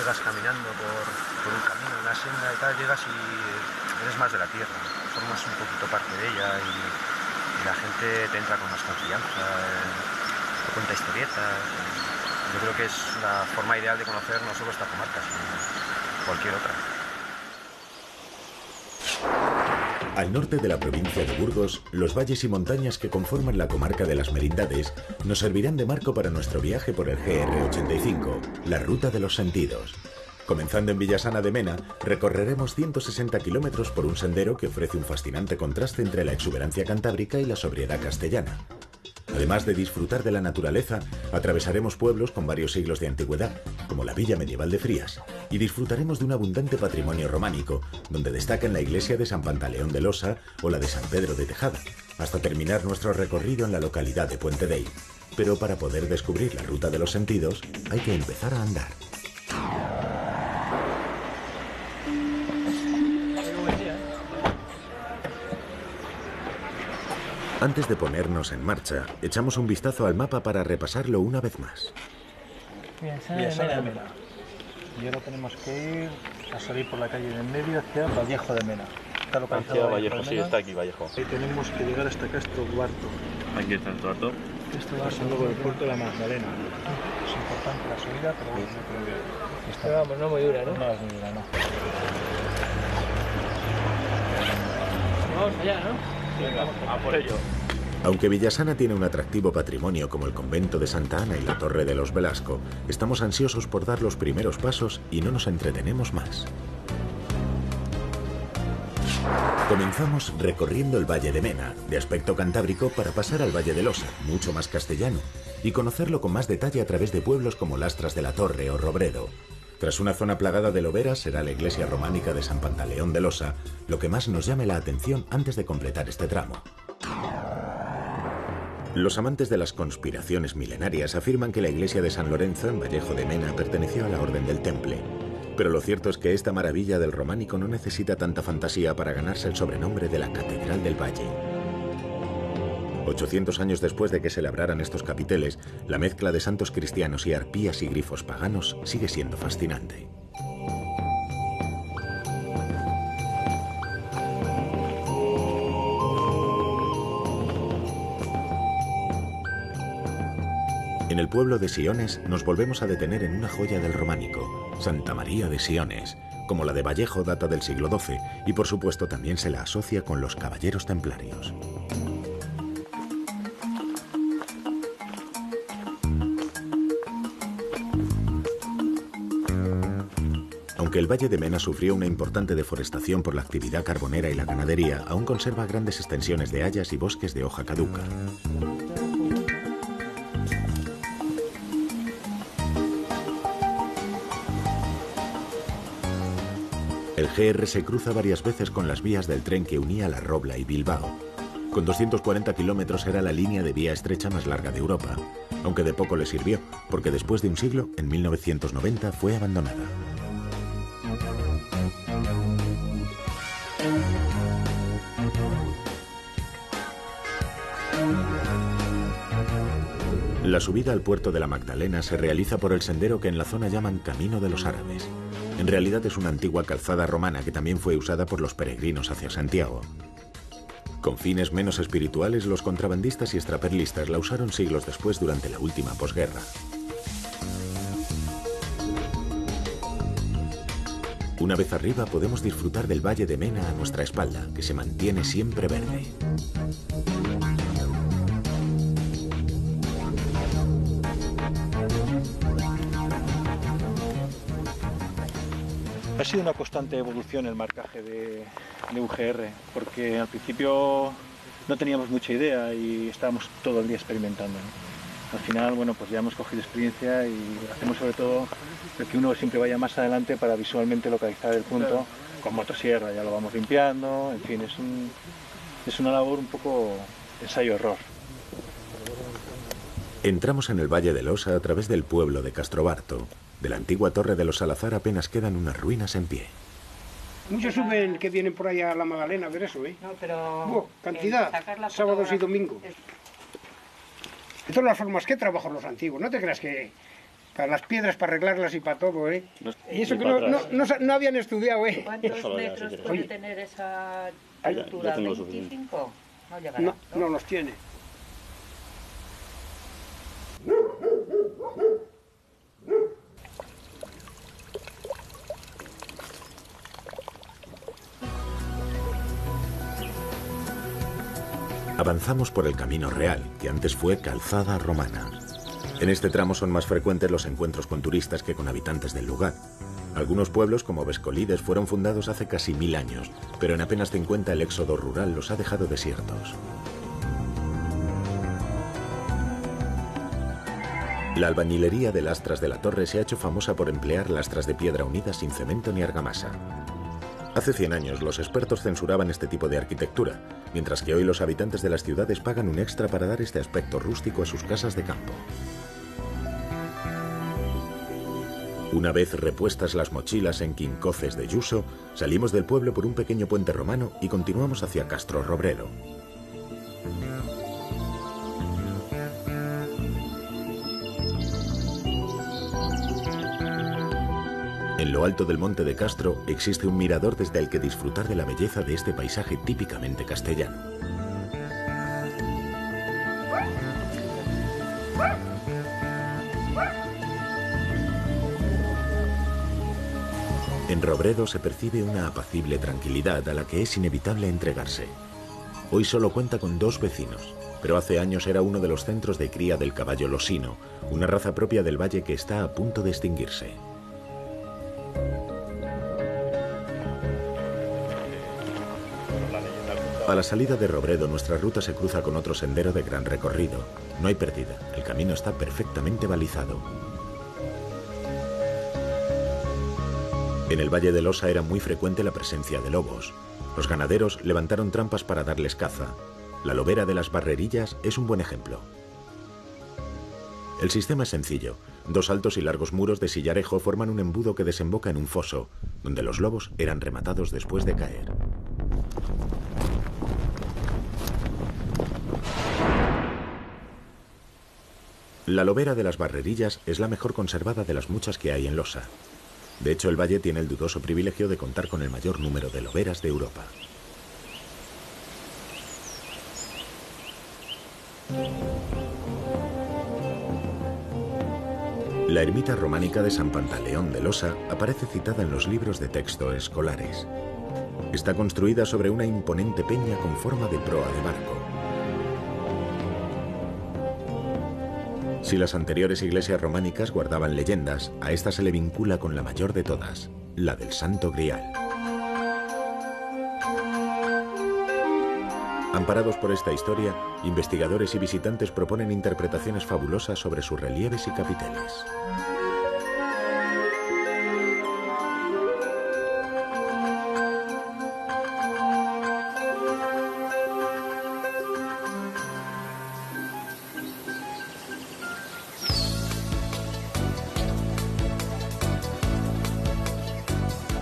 llegas caminando por un camino, una senda y tal, llegas y eres más de la tierra, formas un poquito parte de ella y la gente te entra con más confianza, te cuenta historietas. Yo creo que es la forma ideal de conocer no solo esta comarca, sino cualquier otra. Al norte de la provincia de Burgos, los valles y montañas que conforman la comarca de las Merindades nos servirán de marco para nuestro viaje por el GR85, la Ruta de los Sentidos. Comenzando en Villasana de Mena, recorreremos 160 kilómetros por un sendero que ofrece un fascinante contraste entre la exuberancia cantábrica y la sobriedad castellana. Además de disfrutar de la naturaleza, atravesaremos pueblos con varios siglos de antigüedad, como la villa medieval de Frías, y disfrutaremos de un abundante patrimonio románico, donde destacan la iglesia de San Pantaleón de Losa o la de San Pedro de Tejada, hasta terminar nuestro recorrido en la localidad de Puente Dei. Pero para poder descubrir la Ruta de los Sentidos, hay que empezar a andar. Antes de ponernos en marcha, echamos un vistazo al mapa para repasarlo una vez más. Villasana de Mena. Y ahora tenemos que ir a salir por la calle de en medio hacia Vallejo de Mena. Está localizado hacia Vallejo, sí, está aquí Vallejo. Y tenemos que llegar hasta Castro Cuarto. Aquí está el cuarto. Esto va pasando por el puerto de la Magdalena. Es importante la subida, pero bueno, Pero vamos, no muy dura, ¿no? no es muy dura, no. Vamos allá, ¿no? Venga, a por ello. Aunque Villasana tiene un atractivo patrimonio como el convento de Santa Ana y la Torre de los Velasco, estamos ansiosos por dar los primeros pasos y no nos entretenemos más. Comenzamos recorriendo el Valle de Mena, de aspecto cantábrico, para pasar al Valle de Losa, mucho más castellano, y conocerlo con más detalle a través de pueblos como Lastras de la Torre o Robredo. Tras una zona plagada de loberas será la iglesia románica de San Pantaleón de Losa lo que más nos llame la atención antes de completar este tramo. Los amantes de las conspiraciones milenarias afirman que la iglesia de San Lorenzo en Vallejo de Mena perteneció a la Orden del Temple. Pero lo cierto es que esta maravilla del románico no necesita tanta fantasía para ganarse el sobrenombre de la Catedral del Valle. 800 años después de que se labraran estos capiteles, la mezcla de santos cristianos y arpías y grifos paganos sigue siendo fascinante. En el pueblo de Siones nos volvemos a detener en una joya del románico, Santa María de Siones. Como la de Vallejo data del siglo XII y por supuesto también se la asocia con los caballeros templarios. Aunque el Valle de Mena sufrió una importante deforestación por la actividad carbonera y la ganadería, aún conserva grandes extensiones de hayas y bosques de hoja caduca. El GR se cruza varias veces con las vías del tren que unía La Robla y Bilbao. Con 240 kilómetros era la línea de vía estrecha más larga de Europa, aunque de poco le sirvió, porque después de un siglo, en 1990, fue abandonada. La subida al puerto de la Magdalena se realiza por el sendero que en la zona llaman Camino de los Árabes. En realidad es una antigua calzada romana que también fue usada por los peregrinos hacia Santiago. Con fines menos espirituales, los contrabandistas y extraperlistas la usaron siglos después durante la última posguerra. Una vez arriba podemos disfrutar del Valle de Mena a nuestra espalda, que se mantiene siempre verde. Ha sido una constante evolución el marcaje de UGR, porque al principio no teníamos mucha idea y estábamos todo el día experimentando, ¿no? Al final, bueno, pues ya hemos cogido experiencia y hacemos sobre todo que uno siempre vaya más adelante para visualmente localizar el punto con motosierra, ya lo vamos limpiando, en fin, es una labor un poco ensayo-error. Entramos en el Valle de Losa a través del pueblo de Castrobarto. De la antigua Torre de los Salazar apenas quedan unas ruinas en pie. Muchos suben que vienen por ahí a la Magdalena a ver eso, ¿eh? No, pero... Cantidad, sábados y domingos. De todas las formas, ¿qué trabajan los antiguos? No te creas que Para las piedras, para arreglarlas y para todo, ¿eh? Y eso y que para no habían estudiado, ¿eh? ¿Cuántos Déjalo ya, metros si puede quieres. tener esa Ya, ya altura? tengo suficiente. ¿25? No llegará. No, no los tiene. Avanzamos por el camino real, que antes fue calzada romana. En este tramo son más frecuentes los encuentros con turistas que con habitantes del lugar. Algunos pueblos, como Vescolides, fueron fundados hace casi 1000 años, pero en apenas 50 el éxodo rural los ha dejado desiertos. La albañilería de lastras de la torre se ha hecho famosa por emplear lastras de piedra unidas sin cemento ni argamasa. Hace 100 años los expertos censuraban este tipo de arquitectura, mientras que hoy los habitantes de las ciudades pagan un extra para dar este aspecto rústico a sus casas de campo. Una vez repuestas las mochilas en Quincoces de Yuso, salimos del pueblo por un pequeño puente romano y continuamos hacia Castro Robredo. En lo alto del monte de Castro existe un mirador desde el que disfrutar de la belleza de este paisaje típicamente castellano. En Robredo se percibe una apacible tranquilidad a la que es inevitable entregarse. Hoy solo cuenta con 2 vecinos, pero hace años era uno de los centros de cría del caballo losino, una raza propia del valle que está a punto de extinguirse. A la salida de Robredo nuestra ruta se cruza con otro sendero de gran recorrido. No hay pérdida, el camino está perfectamente balizado. En el Valle del Osa era muy frecuente la presencia de lobos. Los ganaderos levantaron trampas para darles caza. La lobera de las Barrerillas es un buen ejemplo. El sistema es sencillo. 2 altos y largos muros de sillarejo forman un embudo que desemboca en un foso, donde los lobos eran rematados después de caer. La lobera de las Barrerillas es la mejor conservada de las muchas que hay en Losa. De hecho, el valle tiene el dudoso privilegio de contar con el mayor número de loberas de Europa. La ermita románica de San Pantaleón de Losa aparece citada en los libros de texto escolares. Está construida sobre una imponente peña con forma de proa de barco. Si las anteriores iglesias románicas guardaban leyendas, a esta se le vincula con la mayor de todas, la del Santo Grial. Amparados por esta historia, investigadores y visitantes proponen interpretaciones fabulosas sobre sus relieves y capiteles.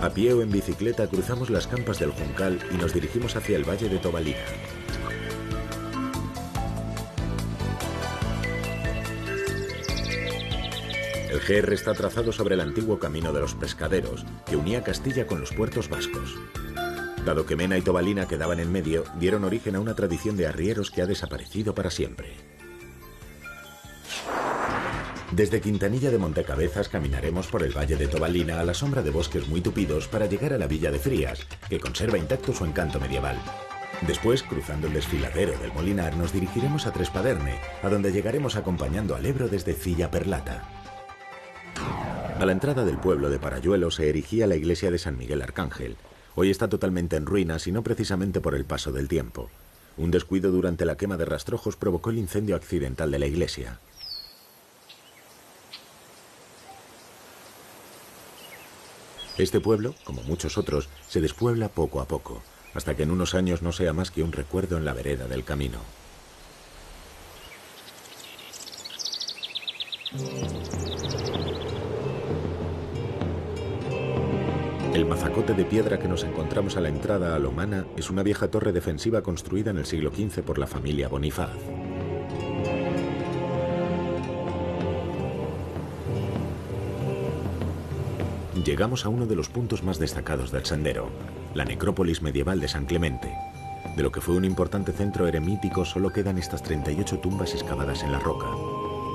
A pie o en bicicleta cruzamos las campas del Juncal y nos dirigimos hacia el valle de Tobalina. El GR está trazado sobre el antiguo camino de los pescaderos, que unía Castilla con los puertos vascos. Dado que Mena y Tobalina quedaban en medio, dieron origen a una tradición de arrieros que ha desaparecido para siempre. Desde Quintanilla de Montecabezas caminaremos por el valle de Tobalina a la sombra de bosques muy tupidos para llegar a la villa de Frías, que conserva intacto su encanto medieval. Después, cruzando el desfiladero del Molinar, nos dirigiremos a Trespaderne, a donde llegaremos acompañando al Ebro desde Cilla Perlata. A la entrada del pueblo de Parayuelo se erigía la iglesia de San Miguel Arcángel. Hoy está totalmente en ruinas y no precisamente por el paso del tiempo. Un descuido durante la quema de rastrojos provocó el incendio accidental de la iglesia. Este pueblo, como muchos otros, se despuebla poco a poco, hasta que en unos años no sea más que un recuerdo en la vereda del camino. El mazacote de piedra que nos encontramos a la entrada a Lomana es una vieja torre defensiva construida en el siglo XV por la familia Bonifaz. Llegamos a uno de los puntos más destacados del sendero, la necrópolis medieval de San Clemente. De lo que fue un importante centro eremítico solo quedan estas 38 tumbas excavadas en la roca.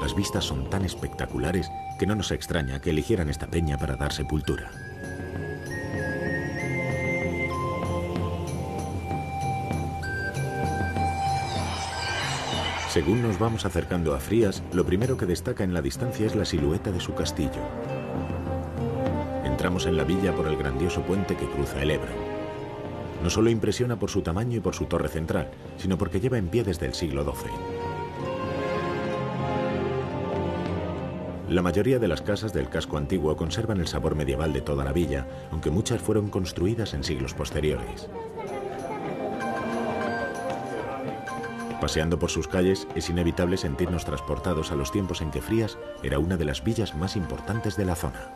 Las vistas son tan espectaculares que no nos extraña que eligieran esta peña para dar sepultura. Según nos vamos acercando a Frías, lo primero que destaca en la distancia es la silueta de su castillo. Entramos en la villa por el grandioso puente que cruza el Ebro. No solo impresiona por su tamaño y por su torre central, sino porque lleva en pie desde el siglo XII. La mayoría de las casas del casco antiguo conservan el sabor medieval de toda la villa, aunque muchas fueron construidas en siglos posteriores. Paseando por sus calles, es inevitable sentirnos transportados a los tiempos en que Frías era una de las villas más importantes de la zona.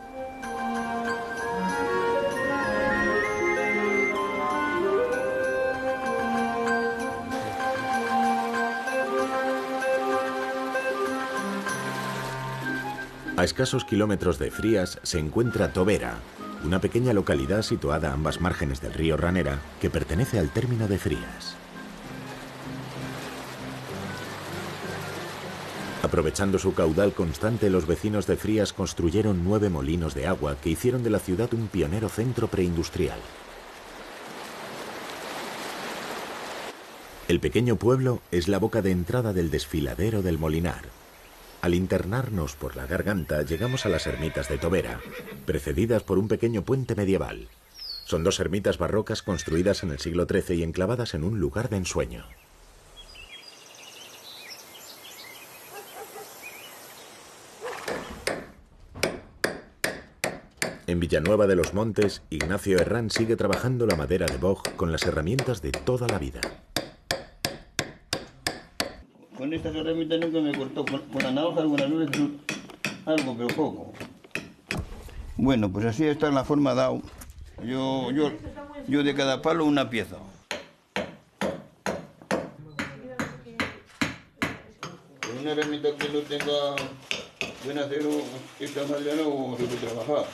A escasos kilómetros de Frías se encuentra Tobera, una pequeña localidad situada a ambas márgenes del río Ranera que pertenece al término de Frías. Aprovechando su caudal constante, los vecinos de Frías construyeron 9 molinos de agua que hicieron de la ciudad un pionero centro preindustrial. El pequeño pueblo es la boca de entrada del desfiladero del Molinar. Al internarnos por la garganta, llegamos a las ermitas de Tobera, precedidas por un pequeño puente medieval. Son 2 ermitas barrocas construidas en el siglo XIII y enclavadas en un lugar de ensueño. En Villanueva de los Montes, Ignacio Herrán sigue trabajando la madera de boj con las herramientas de toda la vida. Con estas herramientas nunca me cortó, con la navaja algunas veces algo, pero poco. Bueno, pues así está en la forma dado. Yo de cada palo una pieza. Con una herramienta que no tenga buen acero, esta madera no se puede trabajar.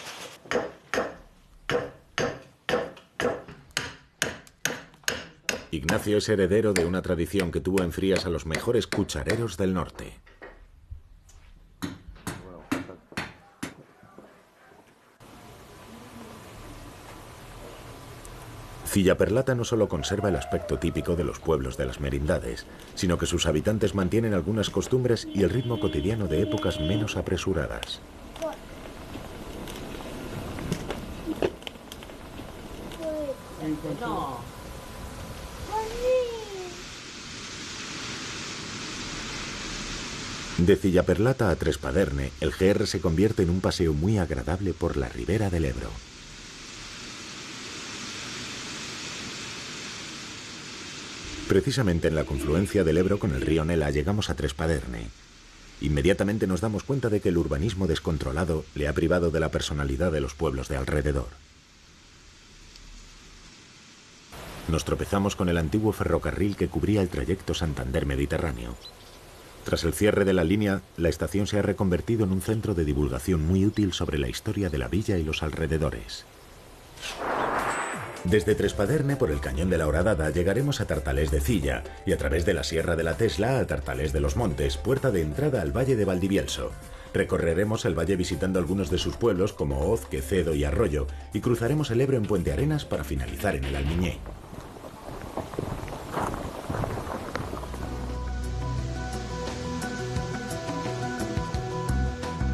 Ignacio es heredero de una tradición que tuvo en Frías a los mejores cuchareros del norte. Cillaperlata no solo conserva el aspecto típico de los pueblos de las merindades, sino que sus habitantes mantienen algunas costumbres y el ritmo cotidiano de épocas menos apresuradas. De Cillaperlata a Trespaderne, el GR se convierte en un paseo muy agradable por la ribera del Ebro. Precisamente en la confluencia del Ebro con el río Nela llegamos a Trespaderne. Inmediatamente nos damos cuenta de que el urbanismo descontrolado le ha privado de la personalidad de los pueblos de alrededor. Nos tropezamos con el antiguo ferrocarril que cubría el trayecto Santander-Mediterráneo. Tras el cierre de la línea, la estación se ha reconvertido en un centro de divulgación muy útil sobre la historia de la villa y los alrededores. Desde Trespaderne, por el Cañón de la Horadada, llegaremos a Tartalés de Cilla y a través de la Sierra de la Tesla a Tartalés de los Montes, puerta de entrada al Valle de Valdivielso. Recorreremos el valle visitando algunos de sus pueblos como Oz, Quecedo y Arroyo y cruzaremos el Ebro en Puente Arenas para finalizar en el Almiñé.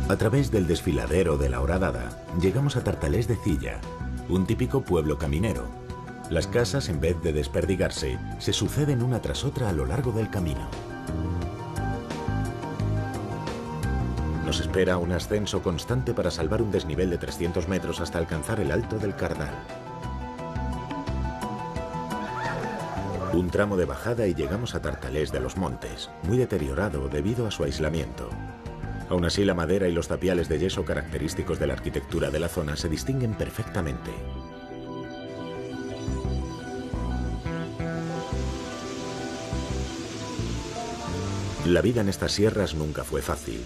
A través del desfiladero de la Horadada, llegamos a Tartalés de Cilla, un típico pueblo caminero. Las casas, en vez de desperdigarse, se suceden una tras otra a lo largo del camino. Nos espera un ascenso constante para salvar un desnivel de 300 metros hasta alcanzar el Alto del Cardal. Un tramo de bajada y llegamos a Tartalés de los Montes, muy deteriorado debido a su aislamiento. Aún así, la madera y los tapiales de yeso característicos de la arquitectura de la zona se distinguen perfectamente. La vida en estas sierras nunca fue fácil.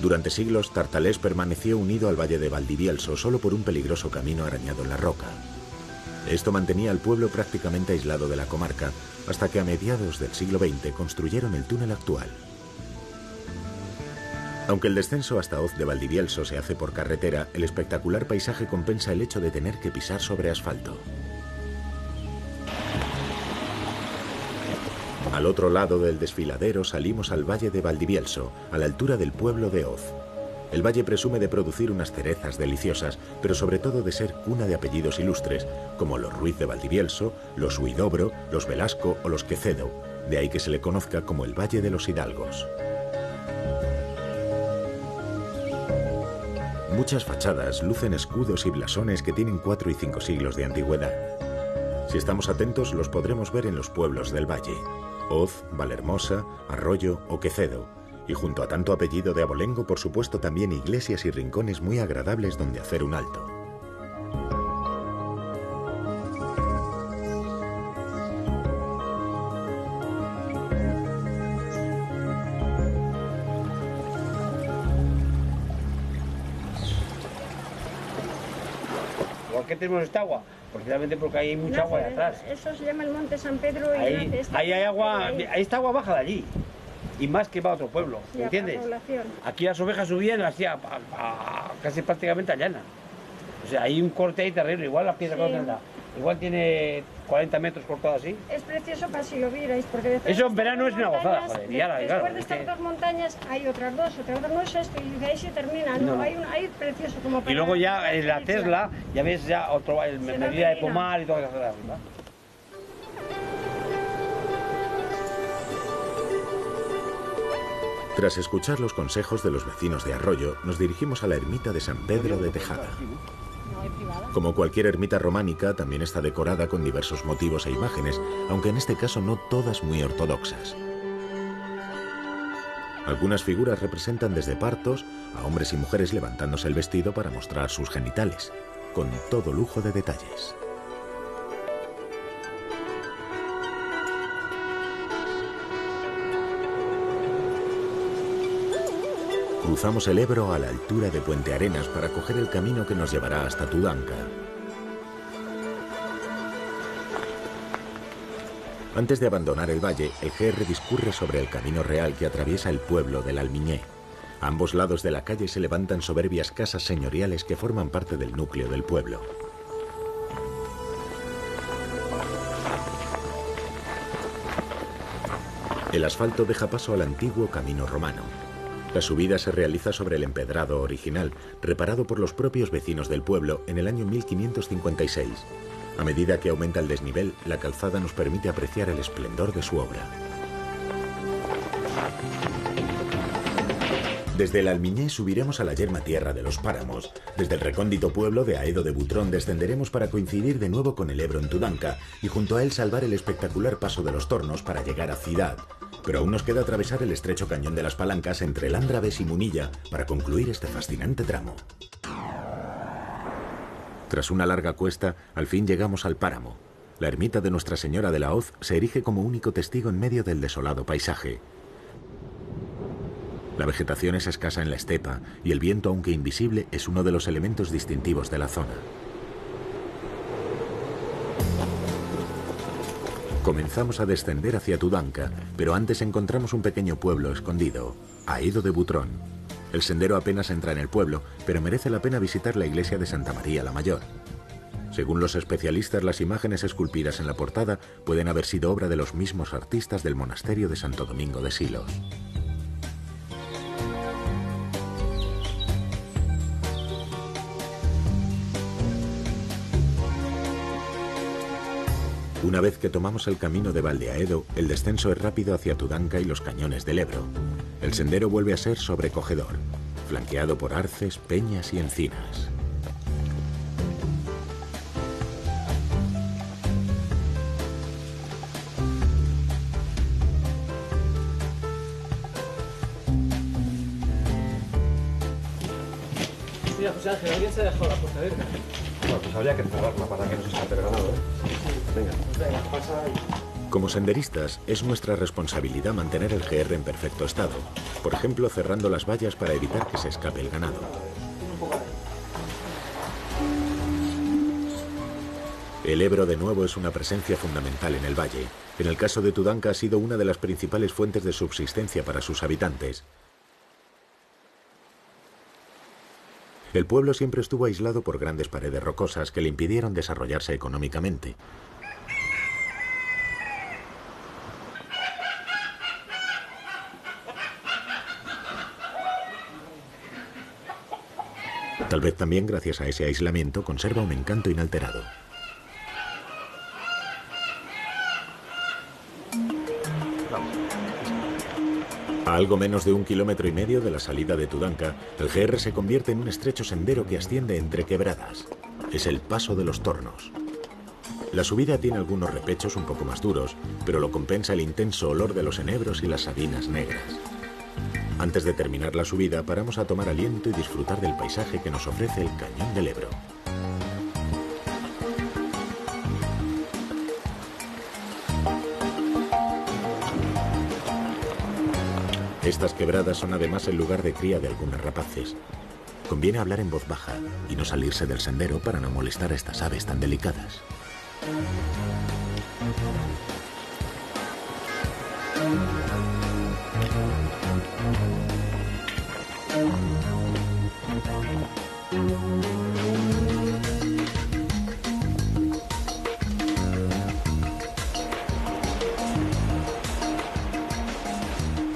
Durante siglos, Tartalés permaneció unido al valle de Valdivielso solo por un peligroso camino arañado en la roca. Esto mantenía al pueblo prácticamente aislado de la comarca, hasta que a mediados del siglo XX construyeron el túnel actual. Aunque el descenso hasta Hoz de Valdivielso se hace por carretera, el espectacular paisaje compensa el hecho de tener que pisar sobre asfalto. Al otro lado del desfiladero salimos al valle de Valdivielso, a la altura del pueblo de Hoz. El valle presume de producir unas cerezas deliciosas, pero sobre todo de ser cuna de apellidos ilustres, como los Ruiz de Valdivielso, los Huidobro, los Velasco o los Quecedo, de ahí que se le conozca como el Valle de los Hidalgos. Muchas fachadas lucen escudos y blasones que tienen 4 y 5 siglos de antigüedad. Si estamos atentos, los podremos ver en los pueblos del valle: Hoz, Valhermosa, Arroyo o Quecedo, y junto a tanto apellido de abolengo, por supuesto, también iglesias y rincones muy agradables donde hacer un alto. ¿Por qué tenemos esta agua? Precisamente porque hay mucha agua de atrás. Eso se llama el Monte San Pedro. Ahí hay agua, ahí está agua baja de allí. Y más que va a otro pueblo, Sí, ¿entiendes? a población. Aquí las ovejas subían así casi prácticamente a llana. O sea, hay un corte ahí terrible, igual la piedra Sí. que tendrá. Igual tiene 40 metros cortado así. Es precioso para si lo vierais, porque después Eso de en verano estas es una dos gozada, montañas, joder, y ahora, después claro, de es estas que- dos montañas hay otras dos, no es esto, y de ahí se termina, No. hay precioso como para... Y luego ya en la Tesla, ya ves ya otro, medida de termina. pomar y todo eso de arriba. Tras escuchar los consejos de los vecinos de Arroyo, nos dirigimos a la ermita de San Pedro de Tejada. Como cualquier ermita románica, también está decorada con diversos motivos e imágenes, aunque en este caso no todas muy ortodoxas. Algunas figuras representan desde partos a hombres y mujeres levantándose el vestido para mostrar sus genitales, con todo lujo de detalles. Cruzamos el Ebro a la altura de Puente Arenas para coger el camino que nos llevará hasta Tudanca. Antes de abandonar el valle, el GR discurre sobre el camino real que atraviesa el pueblo del Almiñé. A ambos lados de la calle se levantan soberbias casas señoriales que forman parte del núcleo del pueblo. El asfalto deja paso al antiguo camino romano. La subida se realiza sobre el empedrado original, reparado por los propios vecinos del pueblo en el año 1556. A medida que aumenta el desnivel, la calzada nos permite apreciar el esplendor de su obra. Desde el Almiñé subiremos a la yerma tierra de los Páramos. Desde el recóndito pueblo de Aedo de Butrón descenderemos para coincidir de nuevo con el Ebro en Tudanca y junto a él salvar el espectacular paso de los Tornos para llegar a Ciudad. Pero aún nos queda atravesar el estrecho cañón de las Palancas entre Landraves y Munilla para concluir este fascinante tramo. Tras una larga cuesta, al fin llegamos al páramo. La ermita de Nuestra Señora de la Hoz se erige como único testigo en medio del desolado paisaje. La vegetación es escasa en la estepa y el viento, aunque invisible, es uno de los elementos distintivos de la zona. Comenzamos a descender hacia Tudanca, pero antes encontramos un pequeño pueblo escondido, Aedo de Butrón. El sendero apenas entra en el pueblo, pero merece la pena visitar la iglesia de Santa María la Mayor. Según los especialistas, las imágenes esculpidas en la portada pueden haber sido obra de los mismos artistas del monasterio de Santo Domingo de Silos. Una vez que tomamos el camino de Valdeaedo, el descenso es rápido hacia Tudanca y los cañones del Ebro. El sendero vuelve a ser sobrecogedor, flanqueado por arces, peñas y encinas. Mira, José Ángel, alguien se ha dejado la puerta abierta. Bueno, pues habría que cerrarla para que no se escape el ganado, ¿eh? Venga. Pues venga, pasa ahí. Como senderistas, es nuestra responsabilidad mantener el GR en perfecto estado, por ejemplo, cerrando las vallas para evitar que se escape el ganado. El Ebro de nuevo es una presencia fundamental en el valle. En el caso de Tudanca ha sido una de las principales fuentes de subsistencia para sus habitantes. El pueblo siempre estuvo aislado por grandes paredes rocosas que le impidieron desarrollarse económicamente. Tal vez también gracias a ese aislamiento conserva un encanto inalterado. A algo menos de 1,5 kilómetros de la salida de Tudanca, el GR se convierte en un estrecho sendero que asciende entre quebradas. Es el Paso de los Tornos. La subida tiene algunos repechos un poco más duros, pero lo compensa el intenso olor de los enebros y las sabinas negras. Antes de terminar la subida, paramos a tomar aliento y disfrutar del paisaje que nos ofrece el Cañón del Ebro. Estas quebradas son además el lugar de cría de algunas rapaces. Conviene hablar en voz baja y no salirse del sendero para no molestar a estas aves tan delicadas.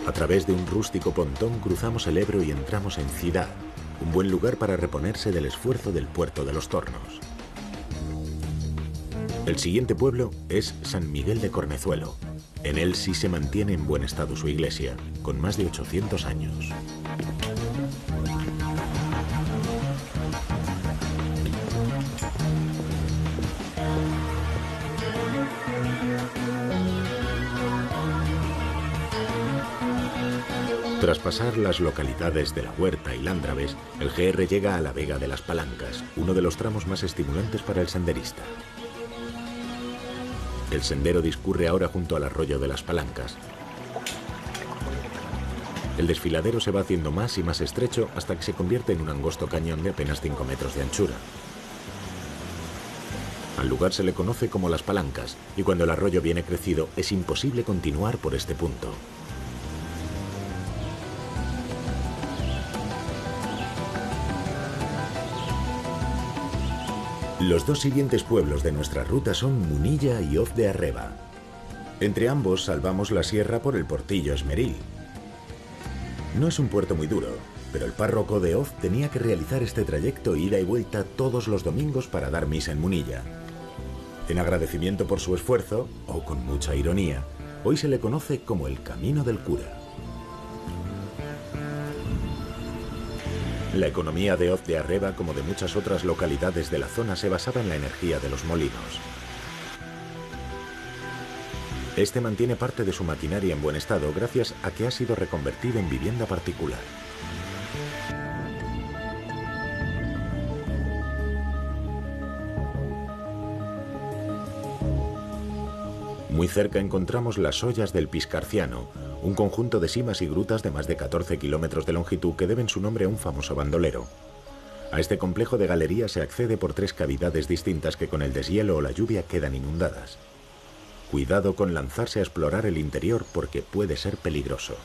A través de un rústico pontón cruzamos el Ebro y entramos en Zidar, un buen lugar para reponerse del esfuerzo del puerto de los Tornos. El siguiente pueblo es San Miguel de Cornezuelo. En él sí se mantiene en buen estado su iglesia, con más de 800 años. Tras pasar las localidades de La Huerta y Lándraves, el GR llega a la Vega de las Palancas, uno de los tramos más estimulantes para el senderista. El sendero discurre ahora junto al arroyo de las Palancas. El desfiladero se va haciendo más y más estrecho hasta que se convierte en un angosto cañón de apenas 5 metros de anchura. Al lugar se le conoce como Las Palancas, y cuando el arroyo viene crecido es imposible continuar por este punto. Los dos siguientes pueblos de nuestra ruta son Munilla y Hoz de Arreba. Entre ambos salvamos la sierra por el Portillo Esmeril. No es un puerto muy duro, pero el párroco de Hoz tenía que realizar este trayecto ida y vuelta todos los domingos para dar misa en Munilla. En agradecimiento por su esfuerzo, o con mucha ironía, hoy se le conoce como el Camino del Cura. La economía de Hoz de Arreba, como de muchas otras localidades de la zona, se basaba en la energía de los molinos. Este mantiene parte de su maquinaria en buen estado gracias a que ha sido reconvertido en vivienda particular. Muy cerca encontramos las Ollas del Piscarciano, un conjunto de simas y grutas de más de 14 kilómetros de longitud que deben su nombre a un famoso bandolero. A este complejo de galerías se accede por 3 cavidades distintas que con el deshielo o la lluvia quedan inundadas. Cuidado con lanzarse a explorar el interior porque puede ser peligroso.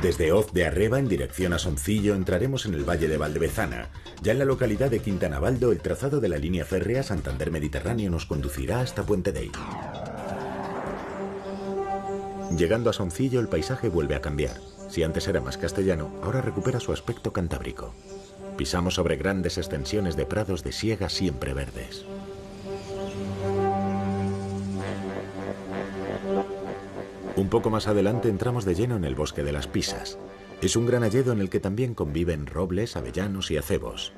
Desde Hoz de Arreba en dirección a Soncillo entraremos en el valle de Valdevezana. Ya en la localidad de Quintanabaldo el trazado de la línea férrea Santander-Mediterráneo nos conducirá hasta Puente Dei. Llegando a Soncillo el paisaje vuelve a cambiar. Si antes era más castellano, ahora recupera su aspecto cantábrico. Pisamos sobre grandes extensiones de prados de siega siempre verdes. Un poco más adelante entramos de lleno en el bosque de las Pisas. Es un gran hayedo en el que también conviven robles, avellanos y acebos.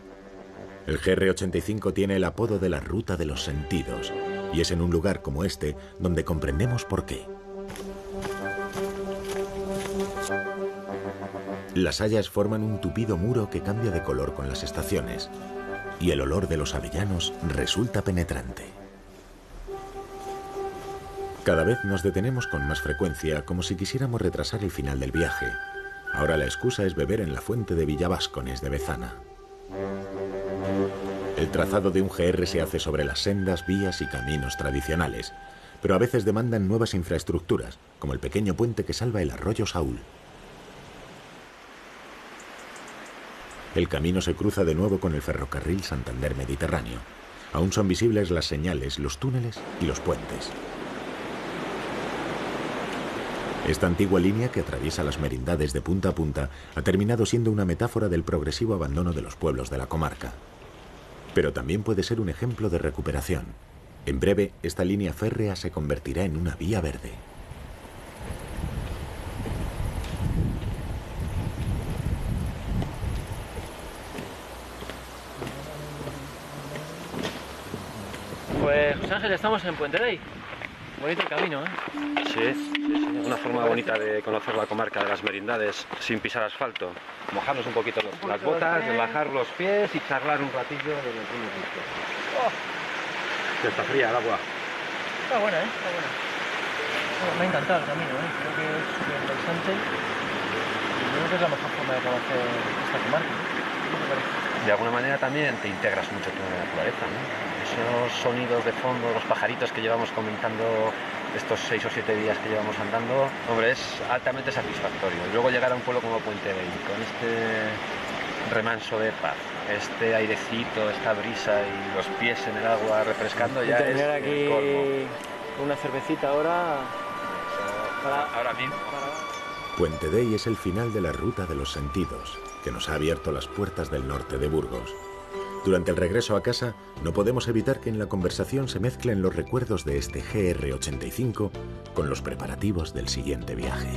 El GR85 tiene el apodo de la Ruta de los Sentidos, y es en un lugar como este donde comprendemos por qué. Las hayas forman un tupido muro que cambia de color con las estaciones. y el olor de los avellanos resulta penetrante. Cada vez nos detenemos con más frecuencia, como si quisiéramos retrasar el final del viaje. Ahora la excusa es beber en la fuente de Villaváscones de Bezana. El trazado de un GR se hace sobre las sendas, vías y caminos tradicionales, pero a veces demandan nuevas infraestructuras, como el pequeño puente que salva el arroyo Saúl. El camino se cruza de nuevo con el ferrocarril Santander-Mediterráneo. Aún son visibles las señales, los túneles y los puentes. Esta antigua línea que atraviesa las merindades de punta a punta ha terminado siendo una metáfora del progresivo abandono de los pueblos de la comarca. Pero también puede ser un ejemplo de recuperación. En breve, esta línea férrea se convertirá en una vía verde. Pues, José Ángel, estamos en Puente Rey. Bonito el camino, ¿eh? Sí. Una forma bonita de conocer la comarca de las merindades sin pisar asfalto. Mojarnos un poquito las botas, relajar los pies y charlar un ratillo de los buenos gustos. Que está fría el agua. Está buena, ¿eh? Está buena. Bueno, me ha encantado el camino, ¿eh? Creo que es súper interesante. Y creo que es la mejor forma de conocer esta comarca, ¿no? ¿Qué te parece? De alguna manera también te integras mucho con la naturaleza, ¿no? Esos sonidos de fondo, los pajaritos que llevamos comentando estos 6 o 7 días que llevamos andando, hombre, es altamente satisfactorio. Y luego llegar a un pueblo como Puente Rey, con este remanso de paz, este airecito, esta brisa y los pies en el agua refrescando, ya es aquí el colmo. con una cervecita ahora. Ahora mismo. Puente Rey es el final de la ruta de los sentidos, que nos ha abierto las puertas del norte de Burgos. Durante el regreso a casa, no podemos evitar que en la conversación se mezclen los recuerdos de este GR85 con los preparativos del siguiente viaje.